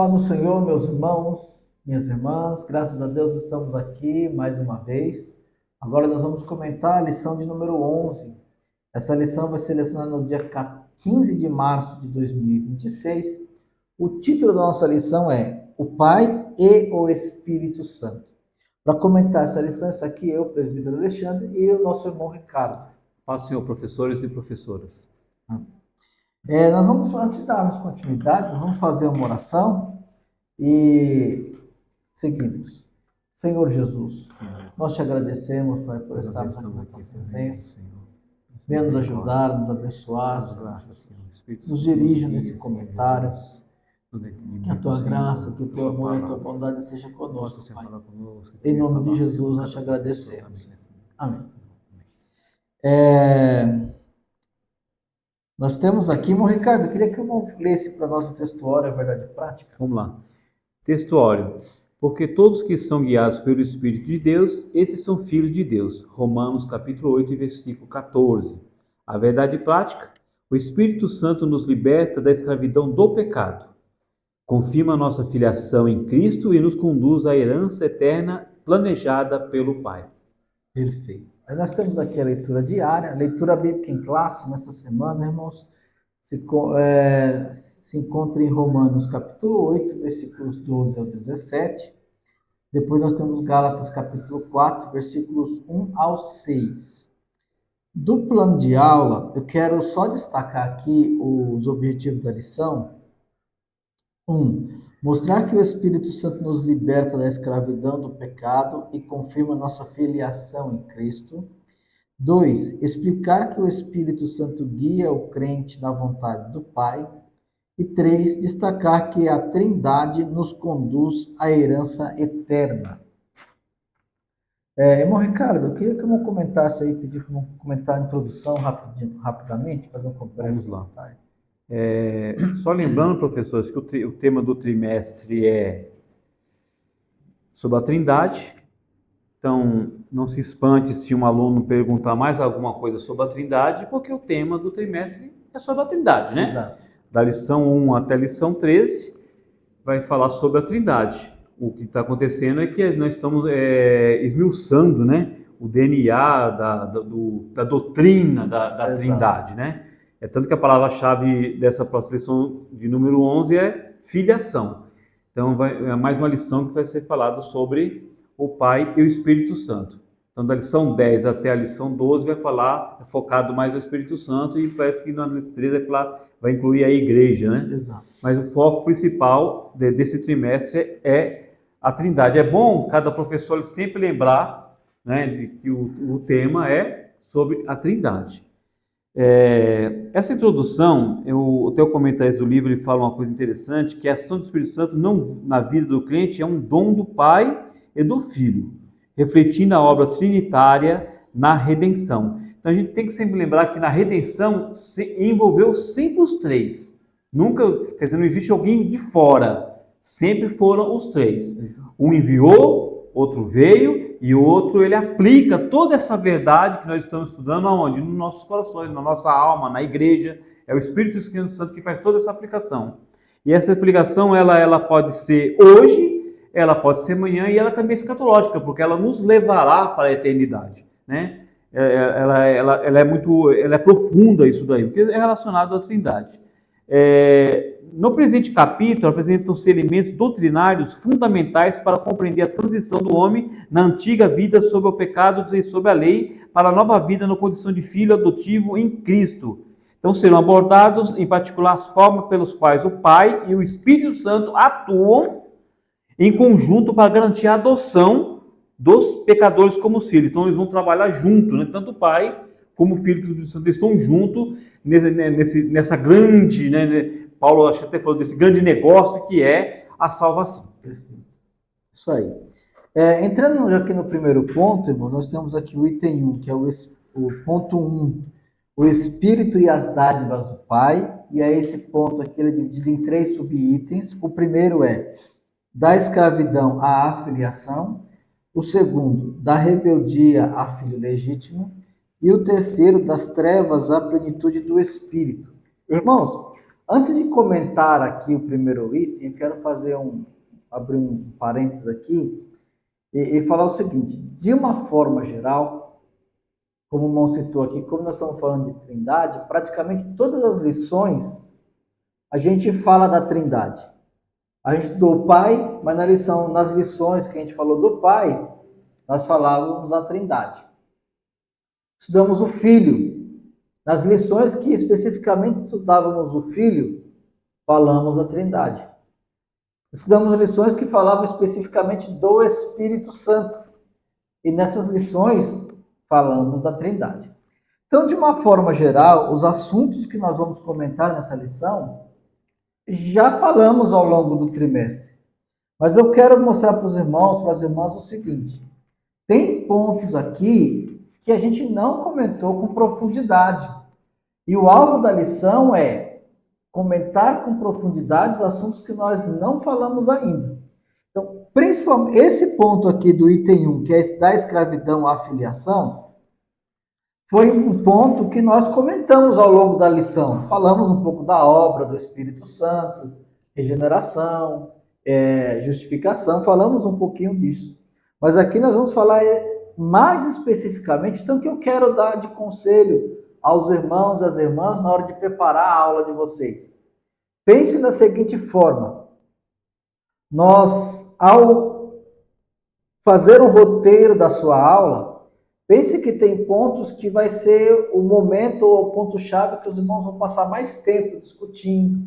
Paz do Senhor, meus irmãos, minhas irmãs, graças a Deus estamos aqui mais uma vez. Agora nós vamos comentar a lição de número 11. Essa lição vai ser lecionada no dia 15 de março de 2026. O título da nossa lição é O Pai e o Espírito Santo. Para comentar essa lição, isso aqui eu, o presbítero Alexandre, e o nosso irmão Ricardo. Paz do Senhor, professores e professoras. Nós vamos, antes de darmos continuidade, nós vamos fazer uma oração e seguimos. Senhor Jesus, nós te agradecemos, Pai, por estarmos aqui na tua presença. Venha nos ajudar, nos abençoar, nos dirija nesse comentário. Que a tua graça, que o teu amor e a tua bondade seja conosco, Pai. Em nome de Jesus, nós te agradecemos. Amém. Nós temos aqui, irmão Ricardo, eu queria que eu lesse para nós o textuário, a verdade prática. Vamos lá. Textuário. Porque todos que são guiados pelo Espírito de Deus, esses são filhos de Deus. Romanos capítulo 8, versículo 14. A verdade prática. O Espírito Santo nos liberta da escravidão do pecado. Confirma nossa filiação em Cristo e nos conduz à herança eterna planejada pelo Pai. Perfeito. Aí nós temos aqui a leitura diária, a leitura bíblica em classe nessa semana, irmãos, se encontra em Romanos capítulo 8, versículos 12 ao 17. Depois nós temos Gálatas capítulo 4, versículos 1 ao 6. Do plano de aula, eu quero só destacar aqui os objetivos da lição. 1. Mostrar que o Espírito Santo nos liberta da escravidão do pecado e confirma nossa filiação em Cristo. 2. Explicar que o Espírito Santo guia o crente na vontade do Pai. E 3. Destacar que a Trindade nos conduz à herança eterna. Irmão Ricardo, eu queria que o irmão comentasse aí, pedir para o irmão comentar a introdução rapidamente, fazer um breve comentário. Só lembrando, professores, que o tema do trimestre é sobre a Trindade. Então, não se espante se um aluno perguntar mais alguma coisa sobre a Trindade, porque o tema do trimestre é sobre a Trindade, né? Exato. Da lição 1 até a lição 13, vai falar sobre a Trindade. O que está acontecendo é que nós estamos esmiuçando, né, o DNA da doutrina da Trindade, né? É tanto que a palavra-chave dessa próxima lição de número 11 é filiação. Então, é mais uma lição que vai ser falada sobre o Pai e o Espírito Santo. Então, da lição 10 até a lição 12 vai falar, focado mais no Espírito Santo, e parece que na lição 13 vai incluir a igreja, né? Exato. Mas o foco principal desse trimestre é a Trindade. É bom cada professor sempre lembrar, né, de que o tema é sobre a Trindade. Essa introdução, o teu comentário do livro, ele fala uma coisa interessante, que a ação do Espírito Santo na vida do crente é um dom do Pai e do Filho, refletindo a obra trinitária na redenção. Então a gente tem que sempre lembrar que na redenção envolveu sempre os três. Nunca, quer dizer, não existe alguém de fora, sempre foram os três. Um enviou, outro veio, e o outro, ele aplica toda essa verdade que nós estamos estudando aonde? Nos nossos corações, na nossa alma, na igreja. É o Espírito Santo que faz toda essa aplicação. E essa aplicação, ela pode ser hoje, ela pode ser amanhã, e ela também é escatológica, porque ela nos levará para a eternidade, né? Ela é profunda isso daí, porque é relacionado à Trindade. No presente capítulo, apresentam-se elementos doutrinários fundamentais para compreender a transição do homem na antiga vida sob o pecado e sob a lei, para a nova vida na condição de filho adotivo em Cristo. Então serão abordados, em particular, as formas pelas quais o Pai e o Espírito Santo atuam em conjunto para garantir a adoção dos pecadores como filhos. Então eles vão trabalhar junto, né? Tanto o Pai como o Filho e o Espírito Santo estão juntos nessa grande, né? Paulo acho que até falou desse grande negócio que é a salvação. Isso aí. Entrando aqui no primeiro ponto, irmão, nós temos aqui o item 1, que é o ponto 1, o Espírito e as dádivas do Pai. E aí esse ponto aqui ele é dividido em 3 subitens. O primeiro é da escravidão à afiliação. O segundo, da rebeldia a filho legítimo. E o terceiro, das trevas à plenitude do Espírito. Irmãos, Antes de comentar aqui o primeiro item, eu quero abrir um parênteses aqui e falar o seguinte: de uma forma geral, como o irmão citou aqui, como nós estamos falando de Trindade, praticamente todas as lições a gente fala da Trindade. A gente estudou o Pai, mas nas lições que a gente falou do Pai, nós falávamos da Trindade. Estudamos o Filho. Nas lições que especificamente estudávamos o Filho, falamos da Trindade. Estudamos lições que falavam especificamente do Espírito Santo. E nessas lições, falamos da Trindade. Então, de uma forma geral, os assuntos que nós vamos comentar nessa lição, já falamos ao longo do trimestre. Mas eu quero mostrar para os irmãos, para as irmãs, o seguinte: tem pontos aqui que a gente não comentou com profundidade. E o alvo da lição é comentar com profundidade os assuntos que nós não falamos ainda. Então, principalmente esse ponto aqui do item 1, que é da escravidão à filiação, foi um ponto que nós comentamos ao longo da lição. Falamos um pouco da obra do Espírito Santo, regeneração, justificação, falamos um pouquinho disso. Mas aqui nós vamos falar mais especificamente, então, que eu quero dar de conselho aos irmãos e às irmãs na hora de preparar a aula de vocês. Pense da seguinte forma: nós, ao fazer um roteiro da sua aula, pense que tem pontos que vai ser o momento ou o ponto-chave que os irmãos vão passar mais tempo discutindo.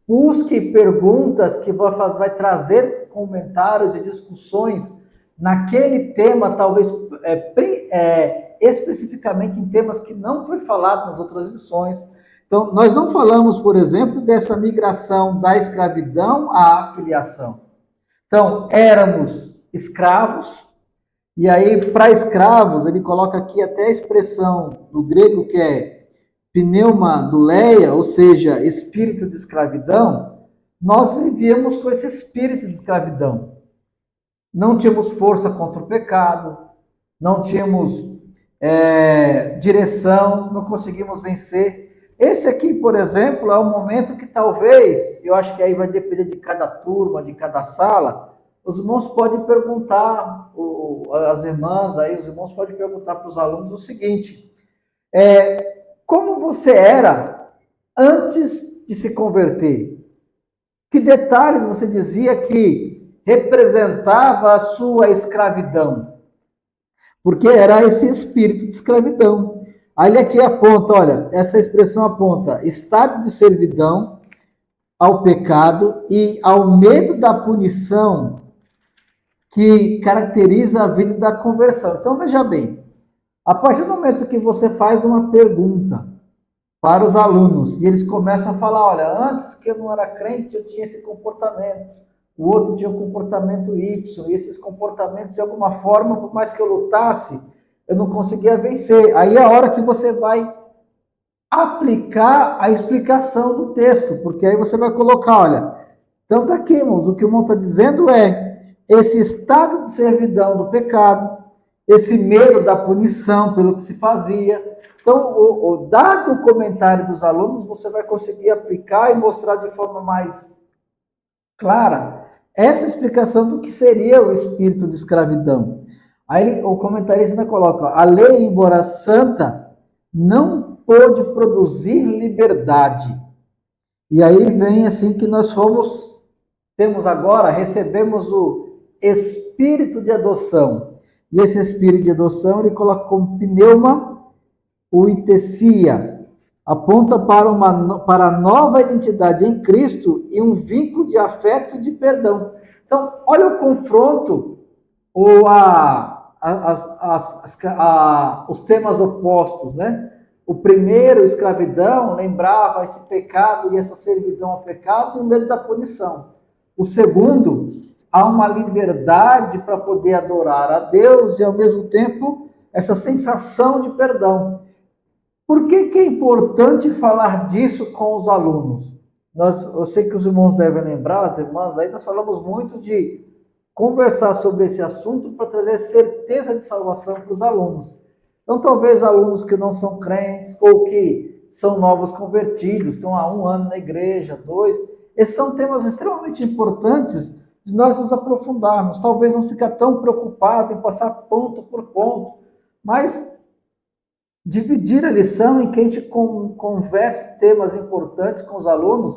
Busque perguntas que vai trazer comentários e discussões naquele tema, talvez especificamente em temas que não foi falado nas outras lições. Então, nós não falamos, por exemplo, dessa migração da escravidão à filiação. Então, éramos escravos, e aí, para escravos, ele coloca aqui até a expressão no grego que é pneumaduleia, ou seja, espírito de escravidão. Nós vivíamos com esse espírito de escravidão. Não tínhamos força contra o pecado, não tínhamos direção, não conseguimos vencer. Esse aqui, por exemplo, é um momento que talvez, eu acho que aí vai depender de cada turma, de cada sala, os irmãos podem perguntar, as irmãs, aí os irmãos podem perguntar para os alunos o seguinte: como você era antes de se converter? Que detalhes você dizia que representava a sua escravidão? Porque era esse espírito de escravidão. Aí ele aqui aponta, olha, essa expressão aponta estado de servidão ao pecado e ao medo da punição que caracteriza a vida da conversão. Então, veja bem, a partir do momento que você faz uma pergunta para os alunos e eles começam a falar, olha, antes que eu não era crente, eu tinha esse comportamento, o outro tinha um comportamento Y, e esses comportamentos, de alguma forma, por mais que eu lutasse, eu não conseguia vencer. Aí é a hora que você vai aplicar a explicação do texto, porque aí você vai colocar, olha, então tá aqui, irmãos, o que o irmão está dizendo esse estado de servidão do pecado, esse medo da punição pelo que se fazia. Então, dado o comentário dos alunos, você vai conseguir aplicar e mostrar de forma mais clara essa explicação do que seria o espírito de escravidão. Aí o comentarista ainda coloca: a lei, embora santa, não pôde produzir liberdade. E aí vem assim que nós recebemos o espírito de adoção. E esse espírito de adoção ele coloca como pneuma uitesia, aponta para a nova identidade em Cristo e um vínculo de afeto e de perdão. Então, olha o confronto ou os temas opostos, né? O primeiro, escravidão, lembrava esse pecado e essa servidão ao pecado e o medo da punição. O segundo, há uma liberdade para poder adorar a Deus e, ao mesmo tempo, essa sensação de perdão. Por que é importante falar disso com os alunos? Eu sei que os irmãos devem lembrar, as irmãs, aí nós falamos muito de conversar sobre esse assunto para trazer certeza de salvação para os alunos. Então, talvez alunos que não são crentes ou que são novos convertidos, estão há 1 ano na igreja, 2. Esses são temas extremamente importantes de nós nos aprofundarmos. Talvez não ficar tão preocupado em passar ponto por ponto, mas dividir a lição em que a gente converse temas importantes com os alunos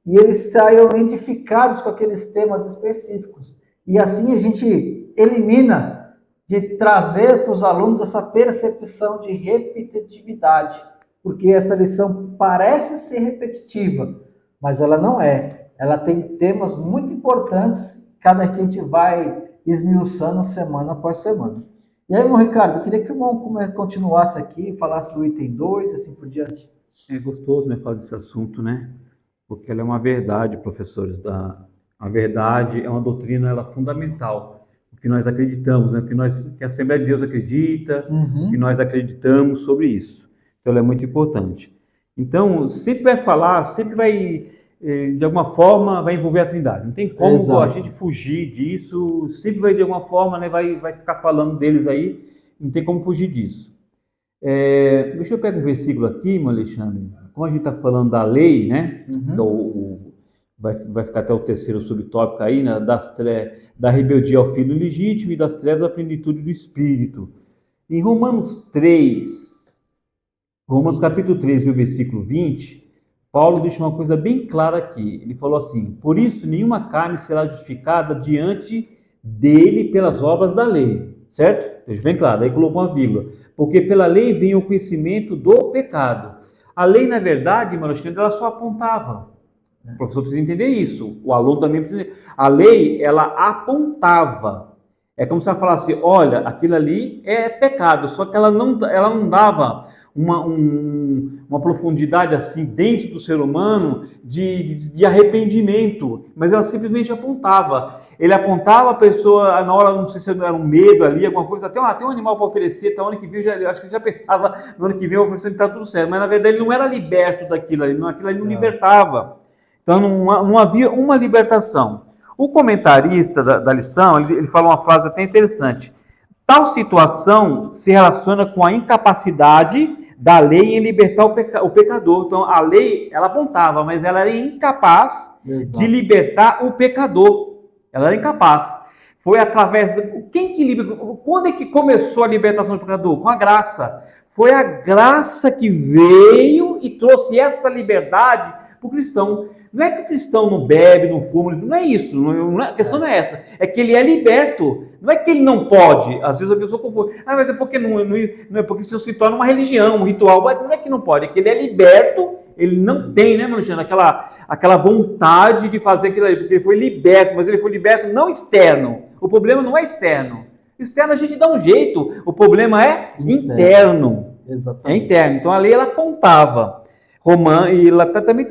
e eles saiam edificados com aqueles temas específicos. E assim a gente elimina de trazer para os alunos essa percepção de repetitividade, porque essa lição parece ser repetitiva, mas ela não é. Ela tem temas muito importantes, cada que a gente vai esmiuçando semana após semana. E aí, irmão Ricardo, eu queria que o irmão continuasse aqui, falasse do item 2, assim por diante. É gostoso, né, falar desse assunto, né? Porque ela é uma verdade, professores. A verdade é uma doutrina, ela é fundamental. O que nós acreditamos, né? Que a Assembleia de Deus acredita, que nós acreditamos sobre isso. Então, ela é muito importante. Então, sempre vai falar, sempre vai, de alguma forma, vai envolver a Trindade. Não tem como a gente fugir disso, sempre vai, de alguma forma, né, vai ficar falando deles aí, não tem como fugir disso. Deixa eu pegar um versículo aqui, meu Alexandre. Como a gente está falando da lei, né? Então, vai ficar até o terceiro subtópico aí, né? Da rebeldia ao filho legítimo e das trevas à plenitude do Espírito. Em Romanos capítulo 3, versículo 20, Paulo deixa uma coisa bem clara aqui. Ele falou assim: por isso nenhuma carne será justificada diante dele pelas obras da lei. Certo? Deixa bem claro, aí colocou uma vírgula. Porque pela lei vem o conhecimento do pecado. A lei, na verdade, irmão Alexandre, ela só apontava. O professor precisa entender isso. O aluno também precisa entender. A lei, ela apontava. É como se ela falasse: olha, aquilo ali é pecado. Só que ela não dava uma profundidade assim dentro do ser humano de arrependimento, mas ela simplesmente apontava. Ele apontava a pessoa na hora, não sei se era um medo ali, alguma coisa, tem um animal para oferecer, tá, ano que vem, eu acho que ele já pensava no ano que vem oferecendo, tá tudo certo, mas na verdade ele não era liberto daquilo ali, aquilo ali não libertava. Então não havia uma libertação. O comentarista da lição, ele fala uma frase até interessante: tal situação se relaciona com a incapacidade da lei em libertar o pecador. Então, a lei, ela apontava, mas ela era incapaz de libertar o pecador. Ela era incapaz. Foi através quando é que começou a libertação do pecador? Com a graça. Foi a graça que veio e trouxe essa liberdade para o cristão. Não é que o cristão não bebe, não fuma, não é isso, a questão não é essa, é que ele é liberto, não é que ele não pode. Às vezes a pessoa confunde, mas é porque não é porque isso se torna uma religião, um ritual, mas não é que não pode, é que ele é liberto, ele não tem, né, Luciano, aquela vontade de fazer aquilo ali, porque ele foi liberto, mas ele foi liberto não externo. O problema não é externo. Externo a gente dá um jeito, o problema é interno. Exatamente. É interno. Então a lei, ela apontava. E ela também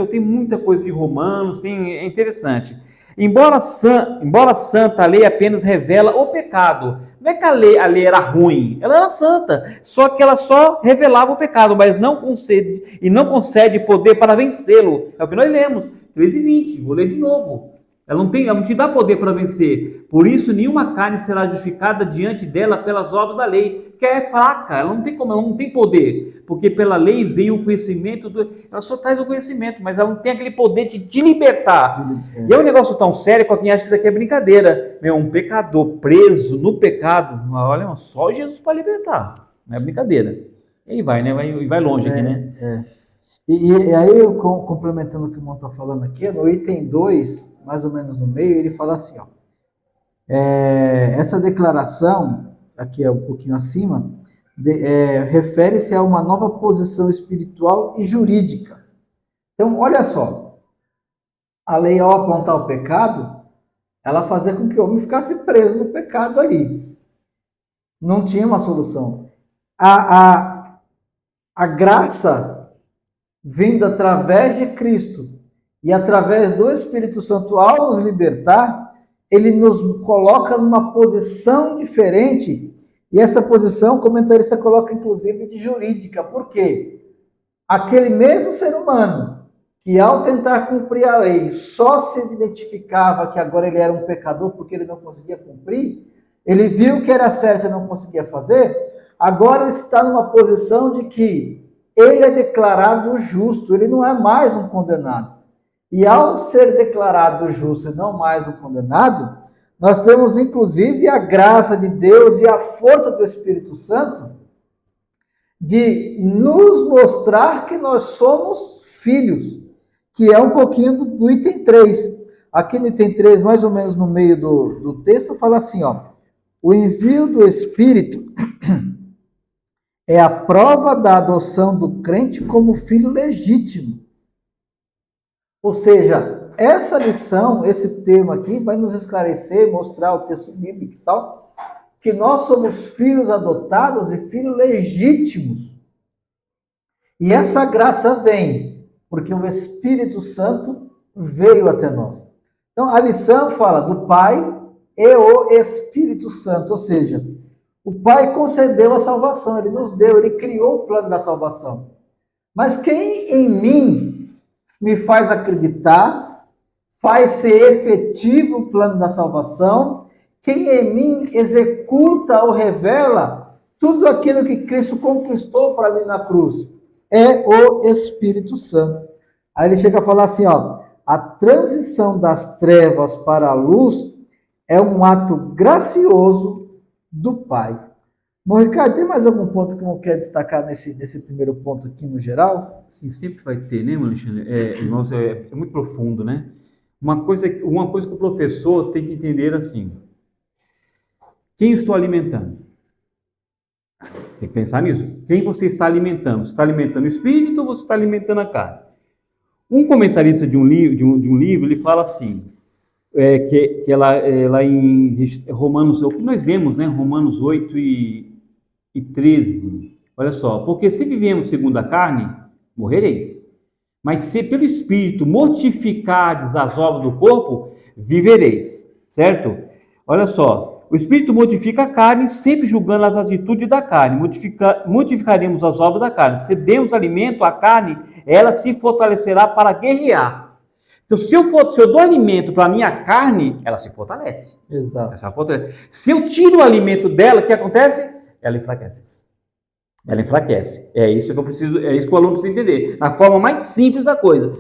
tem muita coisa de Romanos, é interessante. Embora santa, a lei apenas revela o pecado. Não é que a lei era ruim, ela era santa, só que ela só revelava o pecado, mas não concede poder para vencê-lo. É o que nós lemos, 13:20, vou ler de novo. Ela não te dá poder para vencer. Por isso, nenhuma carne será justificada diante dela pelas obras da lei, porque ela é fraca, ela não tem poder. Porque pela lei veio o conhecimento, ela só traz o conhecimento, mas ela não tem aquele poder de te libertar. E é um negócio tão sério com quem acha que isso aqui é brincadeira. Um pecador preso no pecado, olha, só Jesus para libertar. Não é brincadeira. E aí vai, né? Vai longe aqui, né? E aí, eu complementando o que o irmão está falando aqui, no item 2, mais ou menos no meio, ele fala assim, ó, essa declaração, aqui é um pouquinho acima, refere-se a uma nova posição espiritual e jurídica. Então, olha só, a lei, ao apontar o pecado, ela fazia com que o homem ficasse preso no pecado ali. Não tinha uma solução. A graça vindo através de Cristo e através do Espírito Santo, ao nos libertar, ele nos coloca numa posição diferente, e essa posição, o comentarista coloca inclusive de jurídica. Por quê? Aquele mesmo ser humano que ao tentar cumprir a lei só se identificava que agora ele era um pecador porque ele não conseguia cumprir, ele viu que era certo e não conseguia fazer, agora ele está numa posição de que ele é declarado justo, ele não é mais um condenado. E ao ser declarado justo e não mais um condenado, nós temos inclusive a graça de Deus e a força do Espírito Santo de nos mostrar que nós somos filhos, que é um pouquinho do item 3. Aqui no item 3, mais ou menos no meio do texto, fala assim, ó, o envio do Espírito é a prova da adoção do crente como filho legítimo. Ou seja, essa lição, esse tema aqui, vai nos esclarecer, mostrar o texto bíblico e tal, que nós somos filhos adotados e filhos legítimos. E essa graça vem porque o Espírito Santo veio até nós. Então, a lição fala do Pai e o Espírito Santo, ou seja, o Pai concedeu a salvação, Ele nos deu, Ele criou o plano da salvação. Mas quem em mim me faz acreditar, faz ser efetivo o plano da salvação, quem em mim executa ou revela tudo aquilo que Cristo conquistou para mim na cruz, é o Espírito Santo. Aí ele chega a falar assim, ó, a transição das trevas para a luz é um ato gracioso do Pai. Bom, Ricardo, tem mais algum ponto que não quer destacar nesse primeiro ponto aqui no geral? Sim, sempre vai ter, né, Alexandre? Nossa, é muito profundo, né? Uma coisa que o professor tem que entender assim, quem estou alimentando? Tem que pensar nisso. Quem você está alimentando? Você está alimentando o espírito ou você está alimentando a carne? Um comentarista de um livro, ele fala assim, que lá em Romanos, o que nós vemos, né? Romanos 8 e 13. Olha só, porque se vivemos segundo a carne, morrereis. Mas se pelo Espírito mortificardes as obras do corpo, vivereis. Certo? Olha só, o Espírito mortifica a carne, sempre julgando as atitudes da carne. Mortificaremos as obras da carne. Se demos alimento à carne, ela se fortalecerá para guerrear. Então, se eu dou alimento para a minha carne, ela se fortalece. Exato. Se eu tiro o alimento dela, o que acontece? Ela enfraquece. Ela enfraquece. É isso que o aluno precisa entender. Na forma mais simples da coisa.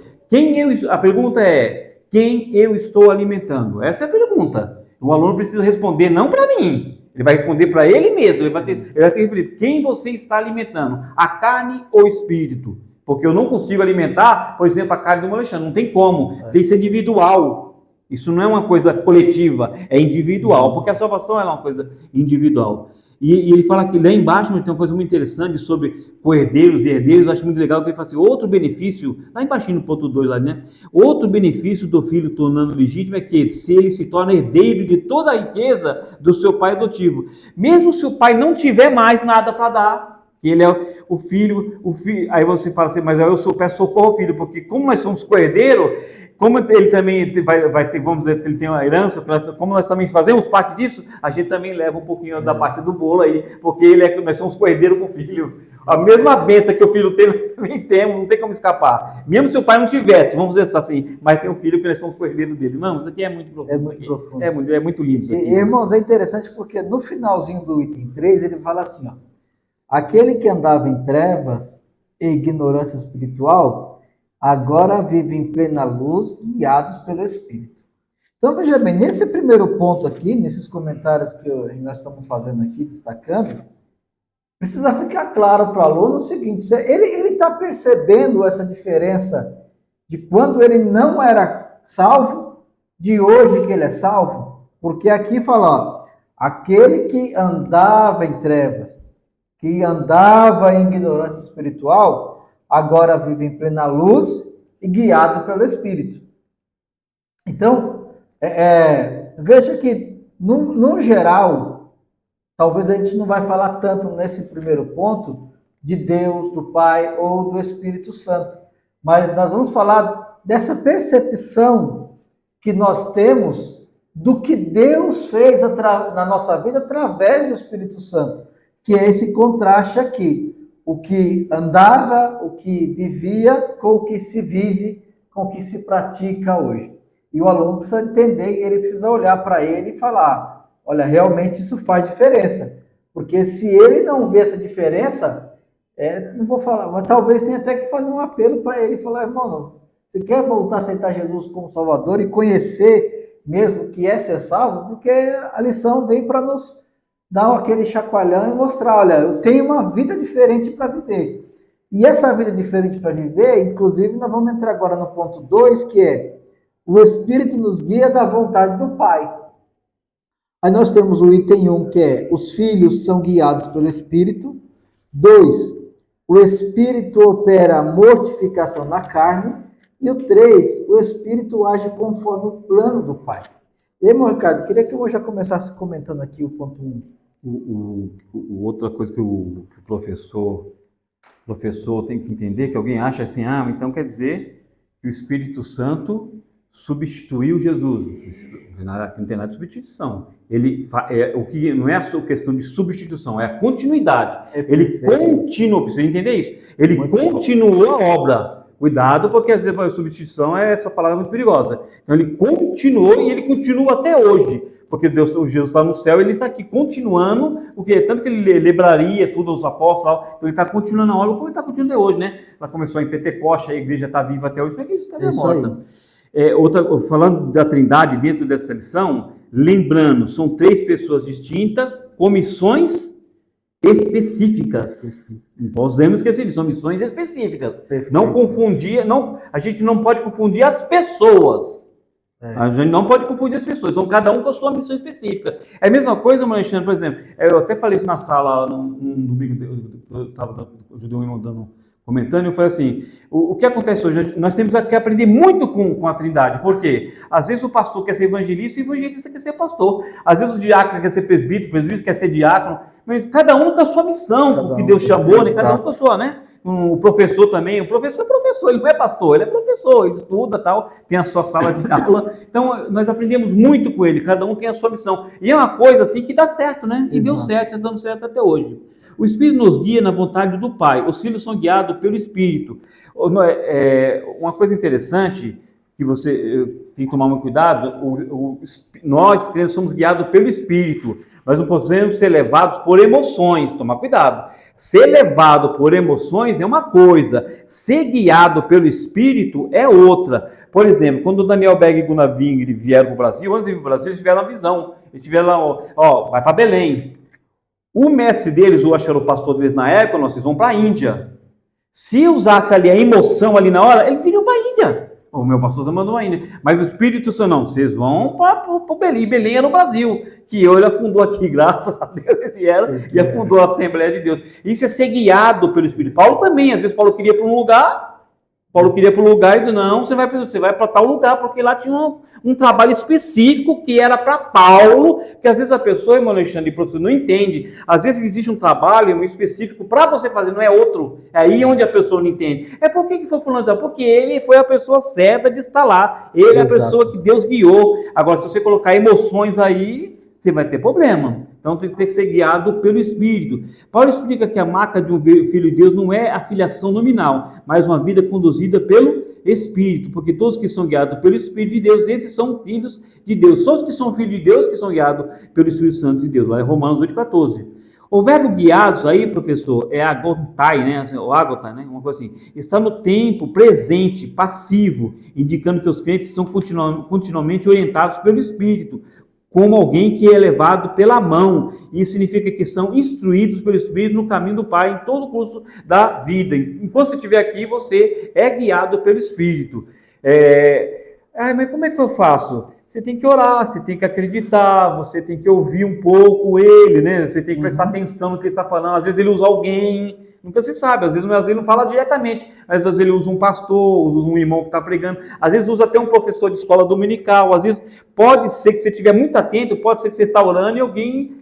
A pergunta é, quem eu estou alimentando? Essa é a pergunta. O aluno precisa responder não para mim. Ele vai responder para ele mesmo. Ele vai ter que responder, quem você está alimentando? A carne ou o espírito? Porque eu não consigo alimentar, por exemplo, a carne do Alexandre. Não tem como. Tem que ser individual. Isso não é uma coisa coletiva, é individual. Porque a salvação é uma coisa individual. E ele fala que lá embaixo tem uma coisa muito interessante sobre co-herdeiros e herdeiros. Eu acho muito legal que ele fala assim, outro benefício, lá embaixo no ponto 2 lá, né? Outro benefício do filho tornando legítimo é que se ele se torna herdeiro de toda a riqueza do seu pai adotivo. Mesmo se o pai não tiver mais nada para dar, que ele é o filho, aí você fala assim, mas eu peço socorro ao filho, porque como nós somos co-herdeiros, como ele também vai ter, vamos dizer que ele tem uma herança, como nós também fazemos parte disso, a gente também leva um pouquinho da parte do bolo aí, porque nós somos co-herdeiros com o filho. A mesma bênção que o filho tem, nós também temos, não tem como escapar. Mesmo se o pai não tivesse, vamos dizer assim, mas tem um filho que nós somos co-herdeiros dele. Não, isso aqui é muito profundo. É muito profundo. É muito lindo isso aqui. Irmãos, é interessante porque no finalzinho do item 3, ele fala assim, ó, aquele que andava em trevas e ignorância espiritual, agora vive em plena luz, guiados pelo Espírito. Então, veja bem, nesse primeiro ponto aqui, nesses comentários que nós estamos fazendo aqui, destacando, precisa ficar claro para o aluno o seguinte, ele está percebendo essa diferença de quando ele não era salvo, de hoje que ele é salvo, porque aqui fala, ó, aquele que andava em trevas, que andava em ignorância espiritual, agora vive em plena luz e guiado pelo Espírito. Então, veja que, no geral, talvez a gente não vai falar tanto nesse primeiro ponto de Deus, do Pai ou do Espírito Santo, mas nós vamos falar dessa percepção que nós temos do que Deus fez na nossa vida através do Espírito Santo, que é esse contraste aqui. O que andava, o que vivia, com o que se vive, com o que se pratica hoje. E o aluno precisa entender, ele precisa olhar para ele e falar, olha, realmente isso faz diferença. Porque se ele não vê essa diferença, Não vou falar, mas talvez tenha até que fazer um apelo para ele e falar, irmão, você quer voltar a aceitar Jesus como Salvador e conhecer mesmo que é ser salvo? Porque a lição vem para nos dar aquele chacoalhão e mostrar, olha, eu tenho uma vida diferente para viver. E essa vida diferente para viver, inclusive, nós vamos entrar agora no ponto 2, que é o Espírito nos guia da vontade do Pai. Aí nós temos o item 1, que é os filhos são guiados pelo Espírito. 2, o Espírito opera a mortificação na carne. E o 3, o Espírito age conforme o plano do Pai. E aí, meu Ricardo, queria que eu já começasse comentando aqui o ponto 1. Outra coisa que o professor tem que entender, que alguém acha assim, então quer dizer que o Espírito Santo substituiu Jesus. Não tem nada de substituição. O que não é a sua questão de substituição, é a continuidade. Ele continua, precisa entender isso. Ele continuou a obra. Cuidado, porque às vezes a substituição essa palavra muito perigosa. Então ele continuou e ele continua até hoje. Porque Jesus está no céu, ele está aqui continuando, porque tanto que ele lembraria tudo aos apóstolos, então ele está continuando a obra, como ele está continuando até hoje, né? Ela começou em Pentecoste, a igreja está viva até hoje, não é que isso está morta. Falando da Trindade dentro dessa lição, lembrando, são 3 pessoas distintas, com missões específicas. Não podemos esquecer, são missões específicas. Perfeito. Não confundir, a gente não pode confundir as pessoas. A gente não pode confundir as pessoas, então cada um com a sua missão específica. É a mesma coisa, Alexandre, por exemplo, eu até falei isso na sala, num domingo, eu ajudei um irmão comentando, e eu falei assim, o que acontece hoje, nós temos que aprender muito com a Trindade, por quê? Às vezes o pastor quer ser evangelista, e o evangelista quer ser pastor. Às vezes o diácono quer ser presbítero, o presbítero quer ser diácono, cada um com a sua missão, que Deus chamou, né? Cada um com a sua, né? O professor também, o professor é professor, ele não é pastor, ele é professor, ele estuda, tal, tem a sua sala de aula. Então, nós aprendemos muito com ele, cada um tem a sua missão. E é uma coisa assim que dá certo, né? E deu certo, está dando certo até hoje. O Espírito nos guia na vontade do Pai, os filhos são guiados pelo Espírito. Uma coisa interessante, que você tem que tomar muito cuidado, nós, crentes, somos guiados pelo Espírito. Nós não podemos ser levados por emoções, tomar cuidado. Ser levado por emoções é uma coisa, ser guiado pelo Espírito é outra. Por exemplo, quando o Daniel Berg e Gunnar Wingre vieram para o Brasil, antes de vir para o Brasil, eles tiveram uma visão. Eles tiveram lá, vai para Belém. O mestre deles, eu acho que era o pastor deles na época, vocês vão para a Índia. Se usasse ali a emoção ali na hora, eles iriam para a Índia. O meu pastor mandou ainda. Mas o Espírito Santo, não, vocês vão para Belém. Belém é no Brasil. Que ele afundou aqui, graças a Deus, eles vieram e afundou a Assembleia de Deus. Isso é ser guiado pelo Espírito. Paulo também, às vezes Paulo queria ir para um lugar, e disse, não, você vai para tal lugar, porque lá tinha um trabalho específico que era para Paulo, que às vezes a pessoa, irmão Alexandre, professor, não entende. Às vezes existe um trabalho específico para você fazer, não é outro. É aí onde a pessoa não entende. Por que foi fulano? Porque ele foi a pessoa certa de estar lá. Ele é a pessoa que Deus guiou. Agora, se você colocar emoções aí, você vai ter problema. Então tem que ser guiado pelo Espírito. Paulo explica que a marca de um filho de Deus não é a filiação nominal, mas uma vida conduzida pelo Espírito, porque todos que são guiados pelo Espírito de Deus, esses são filhos de Deus. Todos que são filhos de Deus, que são guiados pelo Espírito Santo de Deus. Lá em Romanos 8,14. O verbo guiados aí, professor, é agotai, né? Ou agotai, né? Uma coisa assim. Está no tempo presente, passivo, indicando que os crentes são continuamente orientados pelo Espírito, como alguém que é levado pela mão. Isso significa que são instruídos pelo Espírito no caminho do Pai em todo o curso da vida. Enquanto você estiver aqui, você é guiado pelo Espírito. Mas como é que eu faço? Você tem que orar, você tem que acreditar, você tem que ouvir um pouco ele, né? Você tem que prestar atenção no que ele está falando. Às vezes ele usa alguém, nunca se sabe, às vezes ele não fala diretamente, mas às vezes ele usa um pastor, usa um irmão que está pregando, às vezes usa até um professor de escola dominical, às vezes pode ser que você estiver muito atento, pode ser que você está orando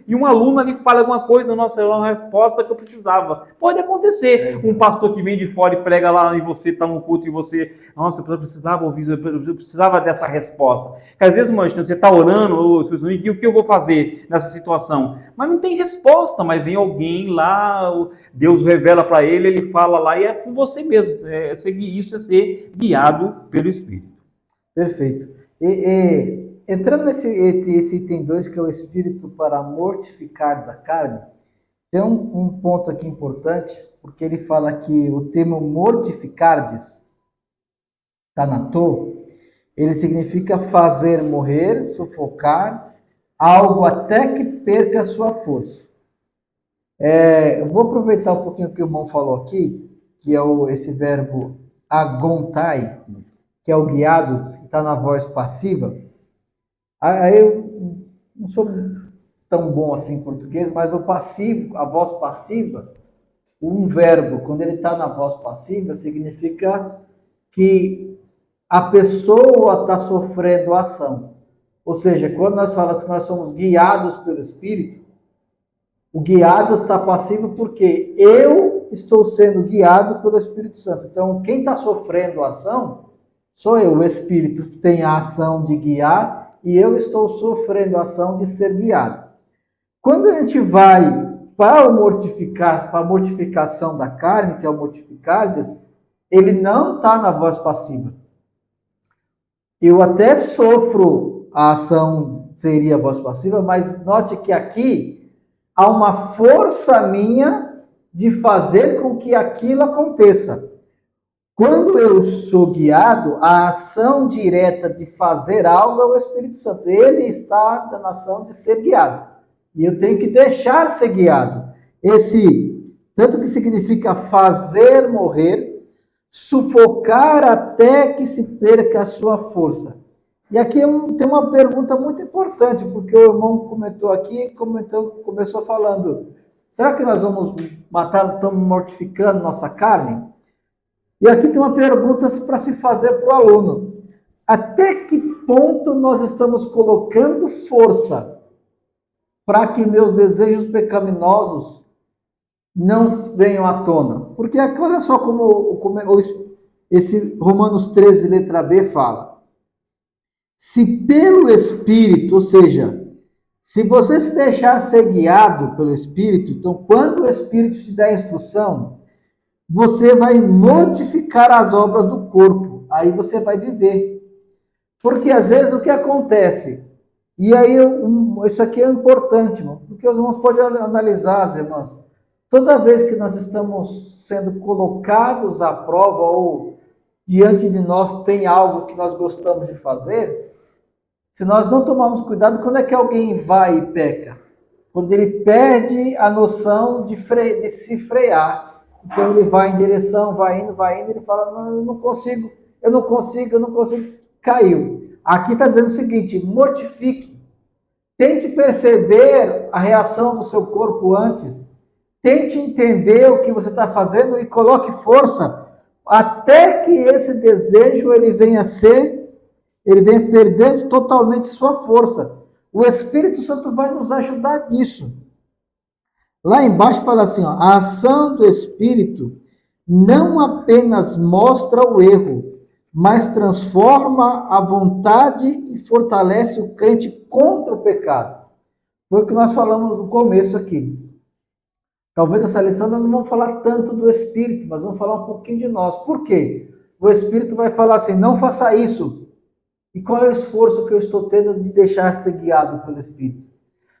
e um aluno ali fala alguma coisa, nossa, é uma resposta que eu precisava. Pode acontecer, um pastor que vem de fora e prega lá e você está no culto e você, nossa, eu precisava ouvir, eu precisava dessa resposta. Porque às vezes, você está orando, o que eu vou fazer nessa situação? Mas não tem resposta, mas vem alguém lá, Deus revela para ele, ele fala lá e é com você mesmo. Isso é ser guiado pelo Espírito. Perfeito. Entrando nesse item 2, que é o Espírito para mortificar a carne, tem um ponto aqui importante, porque ele fala que o termo mortificardes, thanato, ele significa fazer morrer, sufocar, algo até que perca a sua força. Eu vou aproveitar um pouquinho o que o irmão falou aqui, que é esse verbo agontai, que é o guiados, que está na voz passiva. Aí eu não sou tão bom assim em português, mas o passivo, a voz passiva, um verbo, quando ele está na voz passiva, significa que a pessoa está sofrendo ação. Ou seja, quando nós falamos que nós somos guiados pelo Espírito, o guiado está passivo porque eu estou sendo guiado pelo Espírito Santo. Então, quem está sofrendo a ação sou eu. O Espírito tem a ação de guiar e eu estou sofrendo a ação de ser guiado. Quando a gente vai para a mortificação da carne, que é o mortificardes, ele não está na voz passiva. Eu até sofro a ação, seria a voz passiva, mas note que aqui há uma força minha de fazer com que aquilo aconteça. Quando eu sou guiado, a ação direta de fazer algo é o Espírito Santo. Ele está na ação de ser guiado. E eu tenho que deixar ser guiado. Tanto que significa fazer morrer, sufocar até que se perca a sua força. E aqui tem uma pergunta muito importante, porque o irmão comentou aqui, começou falando, será que nós vamos matar, estamos mortificando nossa carne? E aqui tem uma pergunta para se fazer para o aluno. Até que ponto nós estamos colocando força para que meus desejos pecaminosos não venham à tona? Porque aqui, olha só como esse Romanos 13, letra B, fala. Se pelo Espírito, ou seja, se você se deixar ser guiado pelo Espírito, então quando o Espírito te der instrução, você vai mortificar as obras do corpo. Aí você vai viver. Porque às vezes o que acontece? E aí isso aqui é importante, irmão, porque os irmãos podem analisar, as irmãs. Toda vez que nós estamos sendo colocados à prova ou diante de nós tem algo que nós gostamos de fazer, se nós não tomarmos cuidado, quando é que alguém vai e peca? Quando ele perde a noção de se frear. Então ele vai em direção, vai indo, ele fala, não, eu não consigo, caiu. Aqui está dizendo o seguinte, mortifique, tente perceber a reação do seu corpo antes, tente entender o que você está fazendo e coloque força, até que esse desejo ele venha perder totalmente sua força. O Espírito Santo vai nos ajudar nisso. Lá embaixo fala assim, ó, a ação do Espírito não apenas mostra o erro, mas transforma a vontade e fortalece o crente contra o pecado. Foi o que nós falamos no começo aqui. Talvez essa lição nós não vamos falar tanto do Espírito, mas vamos falar um pouquinho de nós. Por quê? O Espírito vai falar assim, não faça isso. E qual é o esforço que eu estou tendo de deixar ser guiado pelo Espírito?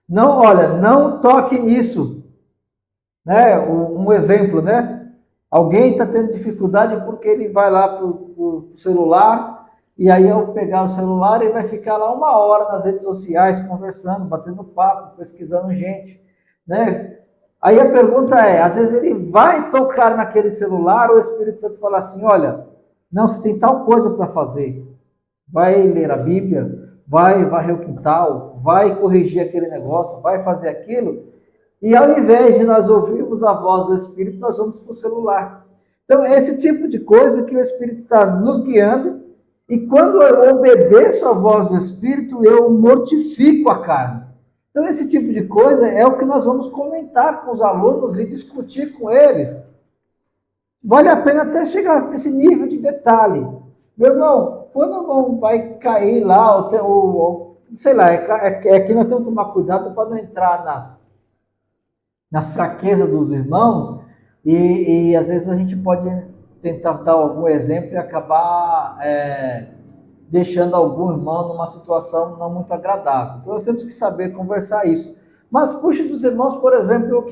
Não, olha, não toque nisso. Né? Um exemplo, né? Alguém está tendo dificuldade porque ele vai lá para o celular e aí ao pegar o celular ele vai ficar lá 1 hora nas redes sociais conversando, batendo papo, pesquisando gente, né? Aí a pergunta é, às vezes ele vai tocar naquele celular, o Espírito Santo fala assim, olha, não, você tem tal coisa para fazer, vai ler a Bíblia, vai varrer o quintal, vai corrigir aquele negócio, vai fazer aquilo. E ao invés de nós ouvirmos a voz do Espírito, nós vamos para o celular. Então, é esse tipo de coisa que o Espírito está nos guiando. E quando eu obedeço a voz do Espírito, eu mortifico a carne. Então, esse tipo de coisa é o que nós vamos comentar com os alunos e discutir com eles. Vale a pena até chegar nesse nível de detalhe. Meu irmão, quando o irmão vai cair lá, sei lá, aqui nós temos que tomar cuidado para não entrar nas fraquezas dos irmãos, e às vezes a gente pode tentar dar algum exemplo e acabar deixando algum irmão numa situação não muito agradável. Então nós temos que saber conversar isso. Mas puxe dos irmãos, por exemplo,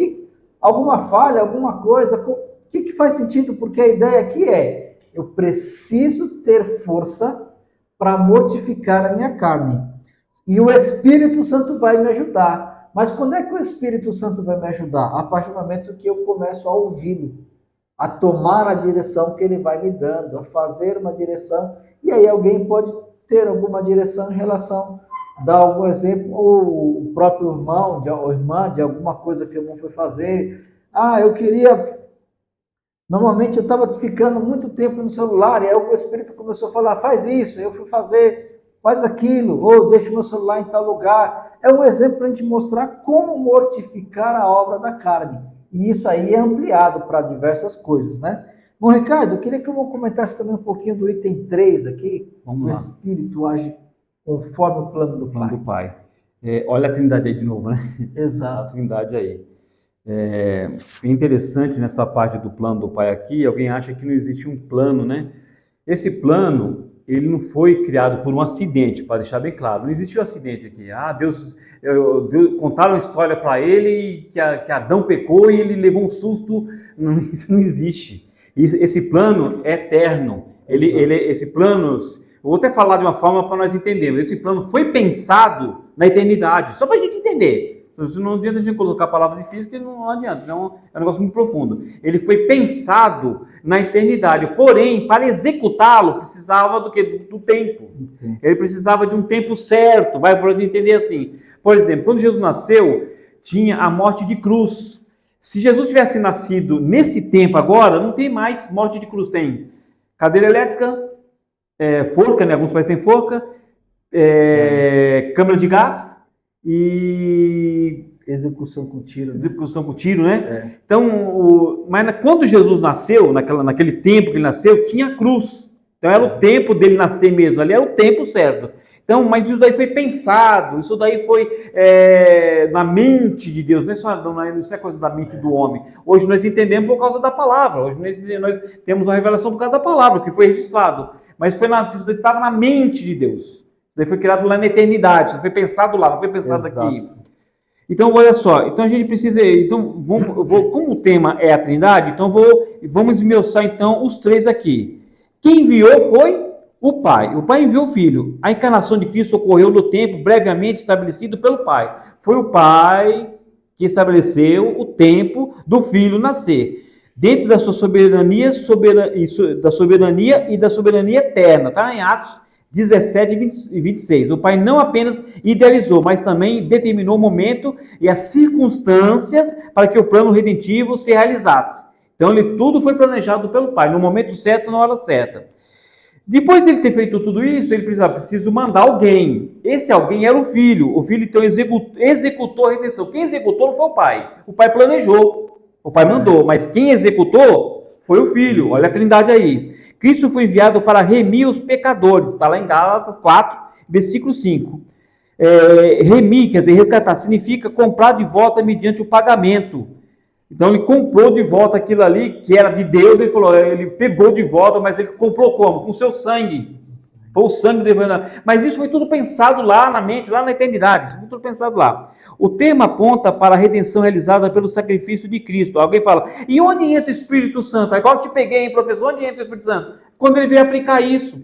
alguma falha, alguma coisa, que faz sentido, porque a ideia aqui é, eu preciso ter força para mortificar a minha carne. E o Espírito Santo vai me ajudar. Mas quando é que o Espírito Santo vai me ajudar? A partir do momento que eu começo a ouvi-lo, a tomar a direção que ele vai me dando, a fazer uma direção. E aí alguém pode ter alguma direção em relação, dar algum exemplo, ou o próprio irmão ou irmã de alguma coisa que o irmão foi fazer. Eu queria... Normalmente eu estava ficando muito tempo no celular, e aí o Espírito começou a falar, faz isso, eu fui fazer, faz aquilo, ou deixa o meu celular em tal lugar. É um exemplo para a gente mostrar como mortificar a obra da carne. E isso aí é ampliado para diversas coisas, né? Bom, Ricardo, eu queria que eu comentasse também um pouquinho do item 3 aqui. Vamos o lá. Espírito age conforme o plano do Pai. Do Pai. Olha a Trindade aí de novo, né? Exato. A Trindade aí. É interessante nessa parte do plano do Pai aqui, alguém acha que não existe um plano, né? Esse plano, ele não foi criado por um acidente, para deixar bem claro. Não existiu um acidente aqui. Deus contaram uma história para ele que Adão pecou e ele levou um susto. Não, isso não existe. Esse plano é eterno. Esse plano, eu vou até falar de uma forma para nós entendermos. Esse plano foi pensado na eternidade, só para a gente entender. Não adianta a gente colocar palavras difíceis, que não adianta, é um negócio muito profundo. Ele foi pensado na eternidade, porém, para executá-lo, precisava do quê? Do tempo. Ele precisava de um tempo certo, vai para gente entender assim. Por exemplo, quando Jesus nasceu, tinha a morte de cruz. Se Jesus tivesse nascido nesse tempo agora, não tem mais morte de cruz, tem cadeira elétrica, forca, né? Alguns países têm forca, câmara de gás, e execução com tiro. Né? Execução com tiro, né? Então, mas quando Jesus nasceu, naquele tempo que ele nasceu, tinha cruz. Então era o tempo dele nascer mesmo, ali era o tempo certo. Então, mas isso daí foi pensado, isso daí foi na mente de Deus, não é coisa da mente do homem. Hoje nós entendemos por causa da palavra, hoje nós temos uma revelação por causa da palavra, que foi registrado. Mas isso estava na mente de Deus. Isso daí foi criado lá na eternidade, isso foi pensado lá, não foi pensado aqui. Então, olha só, então a gente precisa, então, como o tema é a Trindade, então vamos esmiuçar então os três aqui. Quem enviou foi o Pai. O Pai enviou o Filho. A encarnação de Cristo ocorreu no tempo previamente estabelecido pelo Pai. Foi o Pai que estabeleceu o tempo do Filho nascer, dentro da sua soberania e da soberania eterna. Está em Atos 17 e 26. O Pai não apenas idealizou, mas também determinou o momento e as circunstâncias para que o plano redentivo se realizasse. Então, tudo foi planejado pelo Pai, no momento certo, na hora certa. Depois de ele ter feito tudo isso, ele precisou mandar alguém. Esse alguém era o Filho. O Filho, então, executou a redenção. Quem executou não foi o Pai. O Pai planejou, o Pai mandou, mas quem executou foi o Filho. Olha a Trindade aí. Cristo foi enviado para remir os pecadores, está lá em Gálatas 4, versículo 5. Remir, quer dizer, resgatar, significa comprar de volta mediante o pagamento. Então ele comprou de volta aquilo ali que era de Deus, ele pegou de volta, mas ele comprou como? Com seu sangue. Foi o sangue dele. Mas isso foi tudo pensado lá na mente, lá na eternidade. Isso foi tudo pensado lá. O termo aponta para a redenção realizada pelo sacrifício de Cristo. Alguém fala, e onde entra o Espírito Santo? Agora eu te peguei, hein, professor, onde entra o Espírito Santo? Quando ele veio aplicar isso.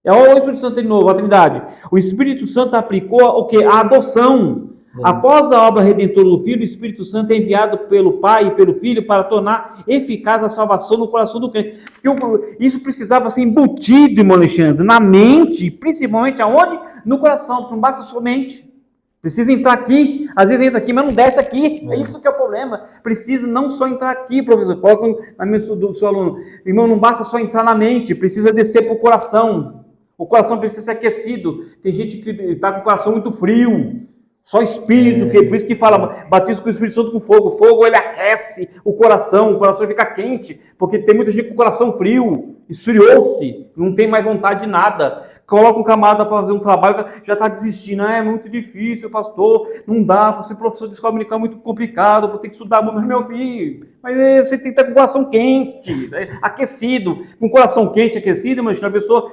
É o Espírito Santo de novo, a Trindade. O Espírito Santo aplicou o quê? A adoção. Após a obra redentora do Filho, o Espírito Santo é enviado pelo Pai e pelo Filho para tornar eficaz a salvação no coração do crente. Porque isso precisava ser embutido, irmão Alexandre, na mente, principalmente aonde? No coração, porque não basta sua mente. Precisa entrar aqui, às vezes entra aqui, mas não desce aqui. É isso que é o problema. Precisa não só entrar aqui, professor, coloca na mente do seu aluno. Irmão, não basta só entrar na mente, precisa descer para o coração. O coração precisa ser aquecido. Tem gente que está com o coração muito frio. Só Espírito, por isso que fala, batismo com o Espírito Santo com fogo. O fogo, ele aquece o coração fica quente, porque tem muita gente com o coração frio, esfriou-se, não tem mais vontade de nada. Coloca um camarada para fazer um trabalho, já está desistindo, é muito difícil, pastor, não dá, ser professor de escola dominical é muito complicado, vou ter que estudar muito, meu filho. Mas você tem que estar com o coração quente, aquecido, com o coração quente, aquecido, mas a pessoa,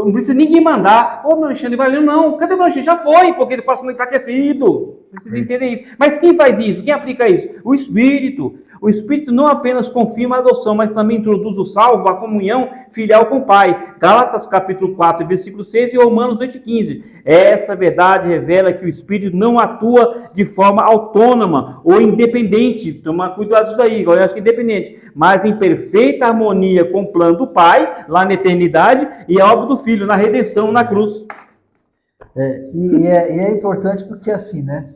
não precisa ninguém mandar, meu Alexandre, vai ler, não, cadê o meu Alexandre? Já foi, porque o coração não está aquecido. Vocês entendem isso? Mas quem faz isso? Quem aplica isso? O Espírito. O Espírito não apenas confirma a adoção, mas também introduz o salvo à comunhão filial com o Pai. Gálatas capítulo 4, versículo 6 e Romanos 8,15. Essa verdade revela que o Espírito não atua de forma autônoma ou independente. Toma cuidado disso aí, eu acho que independente. Mas em perfeita harmonia com o plano do Pai, lá na eternidade, e a obra do Filho, na redenção, na cruz. E é importante porque assim, né?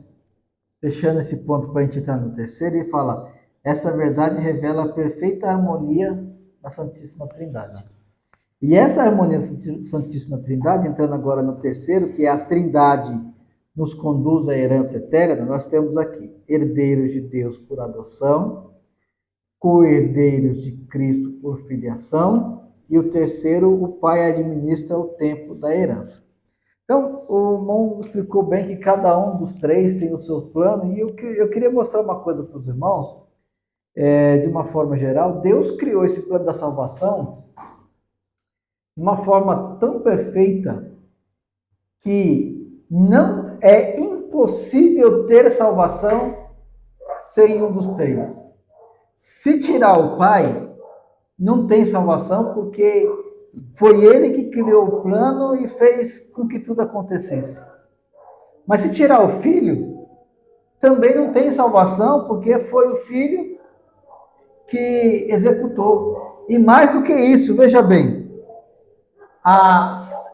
Fechando esse ponto para a gente entrar no terceiro, ele fala: essa verdade revela a perfeita harmonia da Santíssima Trindade. E essa harmonia da Santíssima Trindade, entrando agora no terceiro, que é a Trindade nos conduz à herança eterna, nós temos aqui herdeiros de Deus por adoção, co-herdeiros de Cristo por filiação, e o terceiro, o Pai administra o tempo da herança. Então, o irmão explicou bem que cada um dos três tem o seu plano, e eu queria mostrar uma coisa para os irmãos, de uma forma geral. Deus criou esse plano da salvação de uma forma tão perfeita que não é impossível ter salvação sem um dos três. Se tirar o Pai, não tem salvação, porque foi ele que criou o plano e fez com que tudo acontecesse. Mas se tirar o Filho, também não tem salvação, porque foi o Filho que executou. E mais do que isso, veja bem,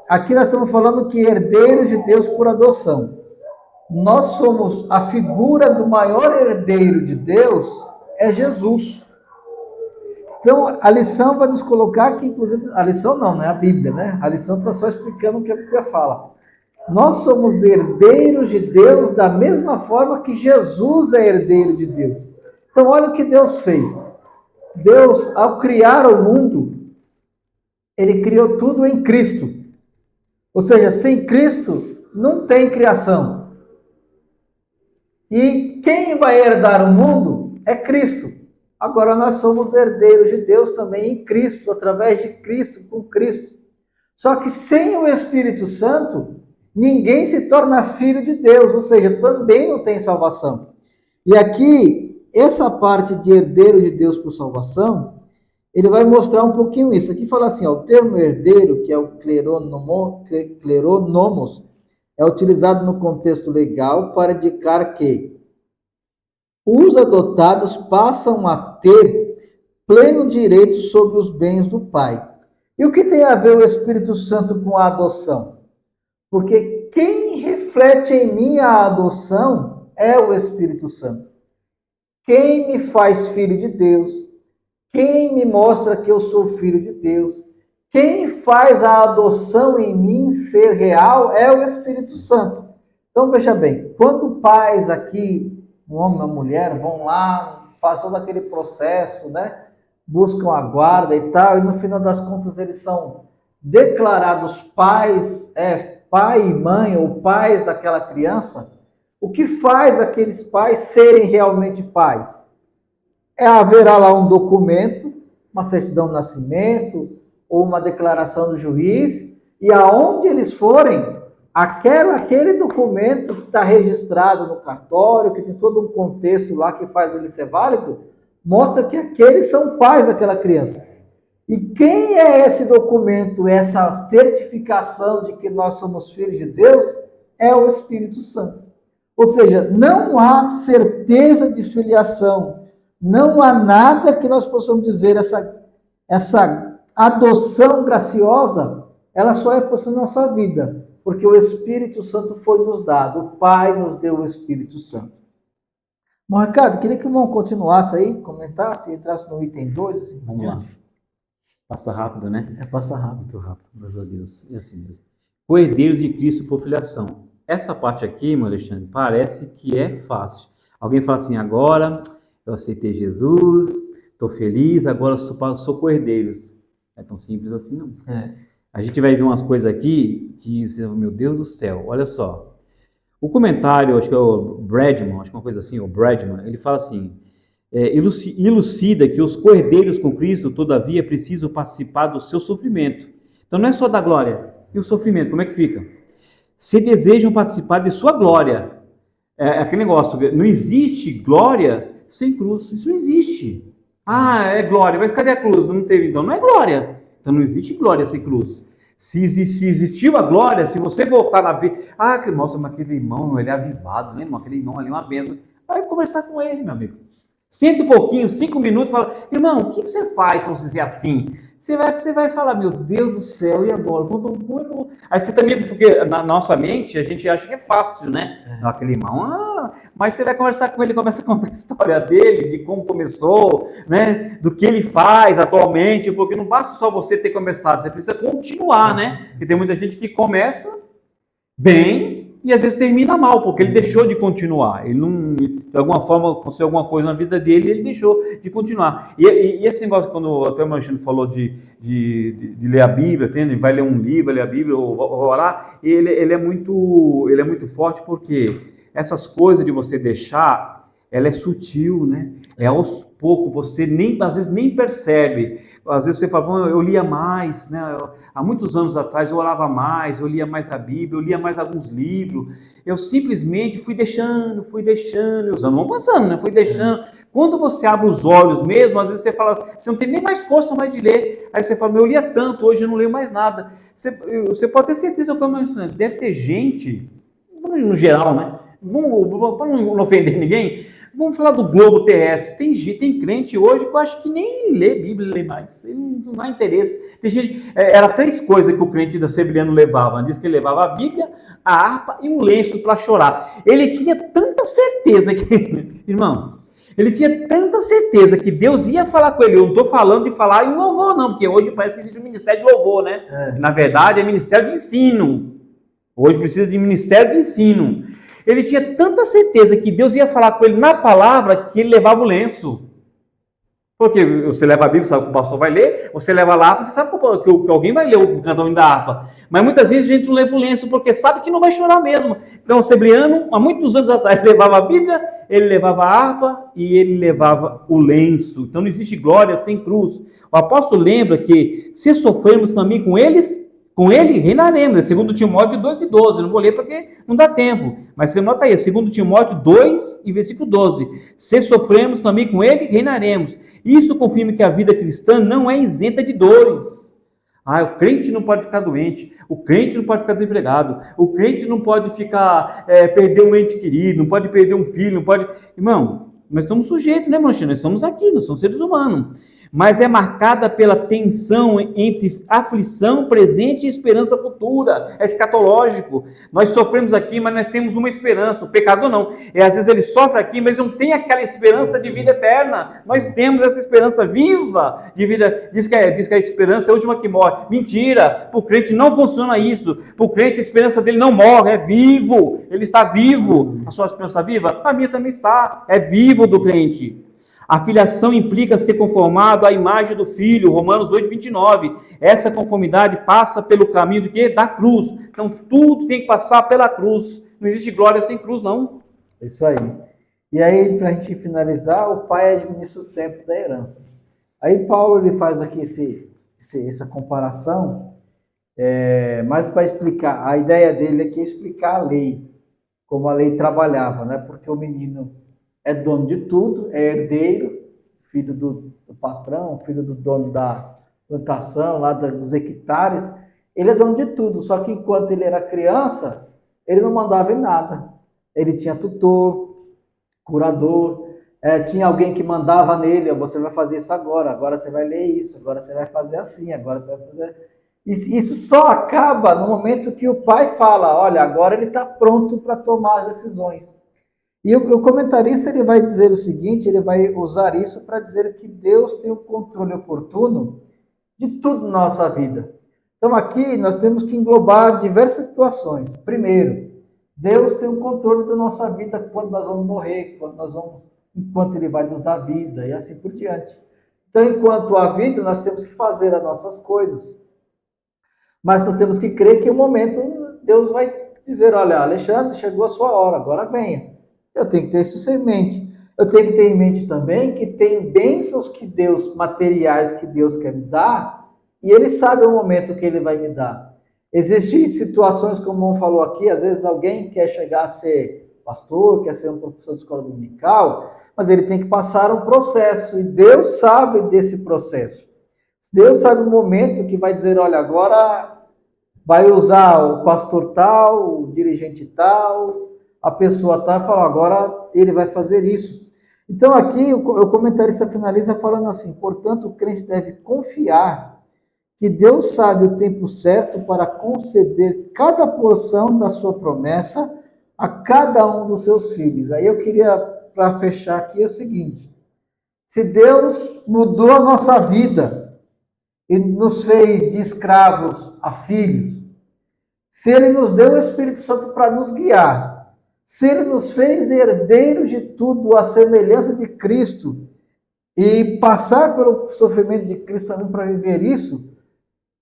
aqui nós estamos falando que herdeiros de Deus por adoção. Nós somos a figura do maior herdeiro de Deus, é Jesus. Então, a lição vai nos colocar que, inclusive, a lição não, né? A Bíblia, né? A lição está só explicando o que a Bíblia fala. Nós somos herdeiros de Deus da mesma forma que Jesus é herdeiro de Deus. Então, olha o que Deus fez. Deus, ao criar o mundo, ele criou tudo em Cristo. Ou seja, sem Cristo não tem criação. E quem vai herdar o mundo é Cristo. Agora nós somos herdeiros de Deus também em Cristo, através de Cristo, com Cristo. Só que sem o Espírito Santo, ninguém se torna filho de Deus, ou seja, também não tem salvação. E aqui, essa parte de herdeiro de Deus por salvação, ele vai mostrar um pouquinho isso. Aqui fala assim, o termo herdeiro, que é o kleronomos, é utilizado no contexto legal para indicar que os adotados passam a ter pleno direito sobre os bens do Pai. E o que tem a ver o Espírito Santo com a adoção? Porque quem reflete em mim a adoção é o Espírito Santo. Quem me faz filho de Deus, quem me mostra que eu sou filho de Deus, quem faz a adoção em mim ser real é o Espírito Santo. Então veja bem, quando pais aqui, um homem e uma mulher, vão lá, fazem todo aquele processo, né? Buscam a guarda e tal, e no final das contas eles são declarados pais, pai e mãe, ou pais daquela criança. O que faz aqueles pais serem realmente pais? Haverá lá um documento, uma certidão de nascimento, ou uma declaração do juiz, e aonde eles forem, aquele documento que está registrado no cartório, que tem todo um contexto lá que faz ele ser válido, mostra que aqueles são pais daquela criança. E quem é esse documento, essa certificação de que nós somos filhos de Deus? É o Espírito Santo. Ou seja, não há certeza de filiação, não há nada que nós possamos dizer, essa adoção graciosa, ela só é possível na nossa vida, porque o Espírito Santo foi nos dado, o Pai nos deu o Espírito Santo. Bom, Ricardo, queria que o irmão continuasse aí, comentasse, entrasse no item 2. Assim, vamos lá. Passa rápido, né? Passa rápido. Muito rápido, graças a Deus. É assim mesmo. Co-herdeiros de Cristo por filiação. Essa parte aqui, meu Alexandre, parece que é fácil. Alguém fala assim, agora eu aceitei Jesus, estou feliz, agora sou co-herdeiros. É tão simples assim, não. A gente vai ver umas coisas aqui que, meu Deus do céu, olha só. O comentário, acho que é o Bradman, acho que é uma coisa assim, o Bradman, ele fala assim, elucida que os co-herdeiros com Cristo, todavia, precisam participar do seu sofrimento. Então não é só da glória, e o sofrimento, como é que fica? Se desejam participar de sua glória, É aquele negócio, não existe glória sem cruz. Isso não existe. Ah, é glória, mas cadê a cruz? Não teve, então não é glória. Então não existe glória sem cruz. Se existiu a glória, se você voltar na vida. Ah, nossa, mas aquele irmão, ele é avivado, né, irmão? Aquele irmão ali é uma benção. Vai conversar com ele, meu amigo. Senta um pouquinho, 5 minutos, fala, irmão, o que você faz quando você é assim? Você vai falar, meu Deus do céu, e agora? Aí você também, porque na nossa mente, a gente acha que é fácil, né? Aquele irmão, mas você vai conversar com ele, começa a contar a história dele, de como começou, né? Do que ele faz atualmente, porque não basta só você ter começado, você precisa continuar, né? Porque tem muita gente que começa bem e às vezes termina mal, porque ele deixou de continuar. Ele não, de alguma forma, aconteceu alguma coisa na vida dele e ele deixou de continuar. E esse negócio, quando até o Manchino falou de ler a Bíblia, vai ler um livro, ler a Bíblia, ou orar, ele é muito forte, porque essas coisas de você deixar, ela é sutil, né? É aos poucos, você às vezes nem percebe. Às vezes você fala, eu lia mais, né? Há muitos anos atrás eu orava mais, eu lia mais a Bíblia, eu lia mais alguns livros. Eu simplesmente fui deixando, os anos vão passando, né? Fui deixando. Quando você abre os olhos mesmo, às vezes você fala, você não tem nem mais força mais de ler. Aí você fala, eu lia tanto, hoje eu não leio mais nada. Você pode ter certeza que deve ter gente, no geral, né? Para não ofender ninguém, vamos falar do globo terrestre. Tem crente hoje que eu acho que nem lê Bíblia, lê mais. Ele não há interesse. Tem gente, era 3 coisas que o crente da Assembleano levava. Diz que ele levava a Bíblia, a harpa e um lenço para chorar. Ele tinha tanta certeza que, irmão, ele tinha tanta certeza que Deus ia falar com ele. Eu não estou falando de falar em louvor, não, porque hoje parece que existe um ministério de louvor, né? Na verdade, é ministério de ensino. Hoje precisa de ministério de ensino. Ele tinha tanta certeza que Deus ia falar com ele na palavra que ele levava o lenço. Porque você leva a Bíblia, sabe que o pastor vai ler, você leva lá, você sabe que alguém vai ler o cantão da harpa. Mas muitas vezes a gente não leva o lenço porque sabe que não vai chorar mesmo. Então o Sebriano, há muitos anos atrás, levava a Bíblia, ele levava a harpa e ele levava o lenço. Então não existe glória sem cruz. O apóstolo lembra que se sofrermos também com ele reinaremos, 2 Timóteo 2:12, não vou ler porque não dá tempo, mas você nota aí, 2 Timóteo 2 e versículo 12, se sofremos também com ele, reinaremos. Isso confirma que a vida cristã não é isenta de dores. O crente não pode ficar doente, o crente não pode ficar desempregado, o crente não pode perder um ente querido, não pode perder um filho, não pode... Irmão, nós estamos sujeitos, né, Manchino? Nós estamos aqui, nós somos seres humanos. Mas é marcada pela tensão entre aflição presente e esperança futura. É escatológico. Nós sofremos aqui, mas nós temos uma esperança. O pecador não. Às vezes ele sofre aqui, mas não tem aquela esperança de vida eterna. Nós temos essa esperança viva de vida. Diz que a esperança é a última que morre. Mentira! Para o crente não funciona isso. Para o crente a esperança dele não morre, é vivo. Ele está vivo. A sua esperança está viva? A minha também está. É vivo do crente. A filiação implica ser conformado à imagem do Filho, Romanos 8:29. Essa conformidade passa pelo caminho do quê? Da cruz. Então, tudo tem que passar pela cruz. Não existe glória sem cruz, não. Isso aí. E aí, para a gente finalizar, o pai administra o tempo da herança. Aí, Paulo ele faz aqui essa comparação, mas para explicar, a ideia dele aqui é explicar a lei, como a lei trabalhava, né? Porque o menino é dono de tudo, é herdeiro, filho do patrão, filho do dono da plantação, lá dos hectares. Ele é dono de tudo, só que enquanto ele era criança, ele não mandava em nada. Ele tinha tutor, curador, tinha alguém que mandava nele, você vai fazer isso agora você vai ler isso, agora você vai fazer assim, agora você vai fazer... Isso só acaba no momento que o pai fala, olha, agora ele está pronto para tomar as decisões. E o comentarista ele vai dizer o seguinte, ele vai usar isso para dizer que Deus tem o controle oportuno de tudo na nossa vida. Então aqui nós temos que englobar diversas situações. Primeiro, Deus tem o controle da nossa vida quando nós vamos morrer, enquanto Ele vai nos dar vida e assim por diante. Então, enquanto há vida, nós temos que fazer as nossas coisas. Mas nós temos que crer que em um momento Deus vai dizer, olha, Alexandre, chegou a sua hora, agora venha. Eu tenho que ter isso em mente. Eu tenho que ter em mente também que tem bênçãos materiais que Deus quer me dar, e Ele sabe o momento que Ele vai me dar. Existem situações, como o irmão falou aqui, às vezes alguém quer chegar a ser pastor, quer ser um professor de escola dominical, mas ele tem que passar um processo, e Deus sabe desse processo. Deus sabe o momento que vai dizer, olha, agora vai usar o pastor tal, o dirigente tal, a pessoa tal, e fala, agora ele vai fazer isso. Então aqui o comentarista finaliza falando assim, portanto o crente deve confiar que Deus sabe o tempo certo para conceder cada porção da sua promessa a cada um dos seus filhos. Aí eu queria, para fechar aqui, é o seguinte, se Deus mudou a nossa vida e nos fez de escravos a filhos, se Ele nos deu o Espírito Santo para nos guiar, se Ele nos fez herdeiros de tudo, a semelhança de Cristo, e passar pelo sofrimento de Cristo também para viver isso,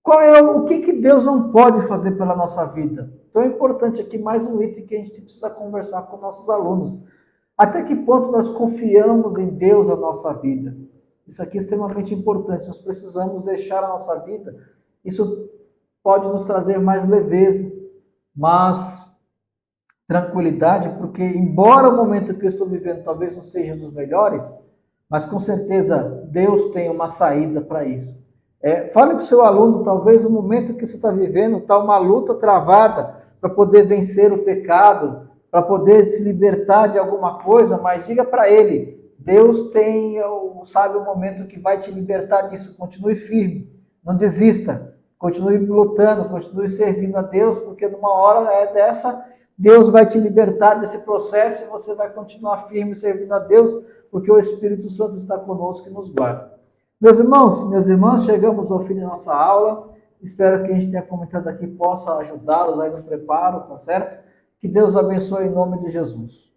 o que Deus não pode fazer pela nossa vida? Então é importante aqui mais um item que a gente precisa conversar com nossos alunos. Até que ponto nós confiamos em Deus a nossa vida? Isso aqui é extremamente importante. Nós precisamos deixar a nossa vida. Isso pode nos trazer mais leveza, mais tranquilidade, porque embora o momento que eu estou vivendo talvez não seja dos melhores, mas com certeza Deus tem uma saída para isso. Fale para o seu aluno, talvez o momento que você está vivendo está uma luta travada para poder vencer o pecado, para poder se libertar de alguma coisa, mas diga para ele, Deus sabe o momento que vai te libertar disso, continue firme, não desista, continue lutando, continue servindo a Deus, porque numa hora dessa, Deus vai te libertar desse processo e você vai continuar firme servindo a Deus, porque o Espírito Santo está conosco e nos guarda. Meus irmãos, minhas irmãs, chegamos ao fim da nossa aula. Espero que a gente tenha comentado aqui possa ajudá-los aí no preparo, tá certo? Que Deus abençoe em nome de Jesus.